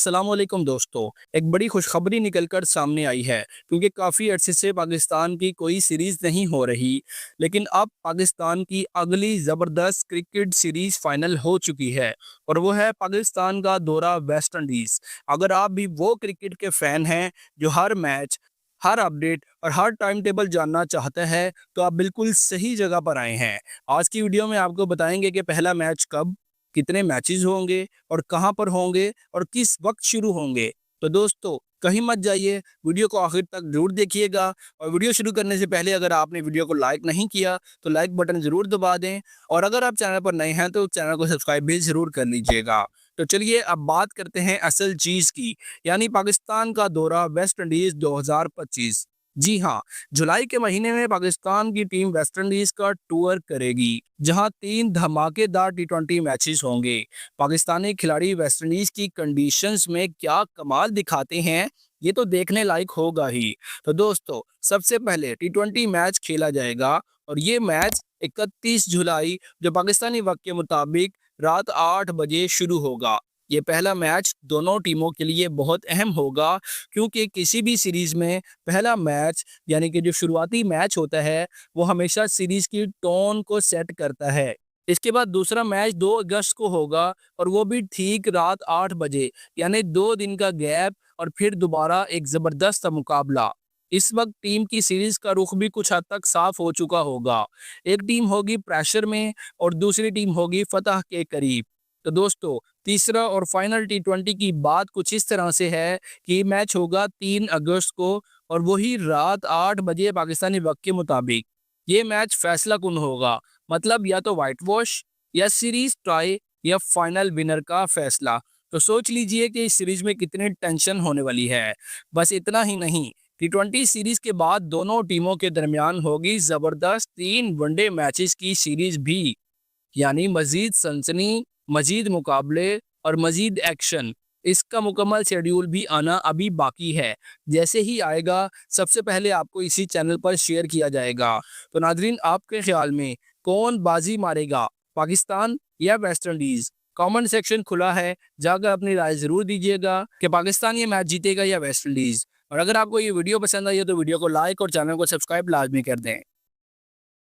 अस्सलाम वालेकुम दोस्तों। एक बड़ी खुशखबरी निकलकर सामने आई है क्योंकि काफ़ी अरसे से पाकिस्तान की कोई सीरीज़ नहीं हो रही, लेकिन अब पाकिस्तान की अगली ज़बरदस्त क्रिकेट सीरीज़ फाइनल हो चुकी है और वो है पाकिस्तान का दौरा वेस्ट इंडीज़। अगर आप भी वो क्रिकेट के फ़ैन हैं जो हर मैच, हर अपडेट और हर टाइम टेबल जानना चाहते हैं, तो आप बिल्कुल सही जगह पर आए हैं। आज की वीडियो में आपको बताएंगे कि पहला मैच कब, कितने मैचेस होंगे और कहां पर होंगे और किस वक्त शुरू होंगे। तो दोस्तों कहीं मत जाइए, वीडियो को आखिर तक जरूर देखिएगा। और वीडियो शुरू करने से पहले अगर आपने वीडियो को लाइक नहीं किया तो लाइक बटन जरूर दबा दें, और अगर आप चैनल पर नए हैं तो चैनल को सब्सक्राइब भी जरूर कर लीजिएगा। तो चलिए अब बात करते हैं असल चीज की, यानी पाकिस्तान का दौरा वेस्ट इंडीज 2025। जी हाँ, जुलाई के महीने में पाकिस्तान की टीम वेस्ट इंडीज का टूर करेगी, जहां 3 धमाकेदार टी20 मैचेस होंगे। पाकिस्तानी खिलाड़ी वेस्ट इंडीज की कंडीशंस में क्या कमाल दिखाते हैं, ये तो देखने लायक होगा ही। तो दोस्तों सबसे पहले टी20 मैच खेला जाएगा और ये मैच 31 जुलाई जो पाकिस्तानी वक्त के मुताबिक रात 8 बजे शुरू होगा। ये पहला मैच दोनों टीमों के लिए बहुत अहम होगा, क्योंकि किसी भी सीरीज में पहला मैच यानी कि जो शुरुआती मैच होता है वो हमेशा सीरीज की टोन को सेट करता है। इसके बाद दूसरा मैच 2 अगस्त को होगा और वो भी ठीक रात 8 बजे, यानी 2 दिन का गैप और फिर दोबारा एक जबरदस्त मुकाबला। इस वक्त टीम की सीरीज का रुख भी कुछ हद तक साफ हो चुका होगा। एक टीम होगी प्रेशर में और दूसरी टीम होगी फतह के करीब। तो दोस्तों तीसरा और फाइनल टी20 की बात कुछ इस तरह से है कि मैच होगा 3 अगस्त को और वही रात 8 बजे पाकिस्तानी वक्त के मुताबिक। ये मैच फैसला कुन होगा, मतलब या तो वाइट वॉश या सीरीज ट्राई या फाइनल विनर का फैसला। तो सोच लीजिए कि इस सीरीज में कितनी टेंशन होने वाली है। बस इतना ही नहीं, टी20 सीरीज के बाद दोनों टीमों के दरमियान होगी जबरदस्त 3 वनडे मैचेस की सीरीज भी, यानी मजीद सनसनी, मजीद मुकाबले और मजीद एक्शन। इसका मुकम्मल शेड्यूल भी आना अभी बाकी है। जैसे ही आएगा सबसे पहले आपको इसी चैनल पर शेयर किया जाएगा। तो नाजरीन आपके ख्याल में कौन बाजी मारेगा, पाकिस्तान या वेस्ट इंडीज? कमेंट सेक्शन खुला है, जाकर अपनी राय जरूर दीजिएगा कि पाकिस्तान ये मैच जीतेगा या वेस्ट इंडीज। और अगर आपको ये वीडियो पसंद आई है तो वीडियो को लाइक और चैनल को सब्सक्राइब लाजमी कर दें।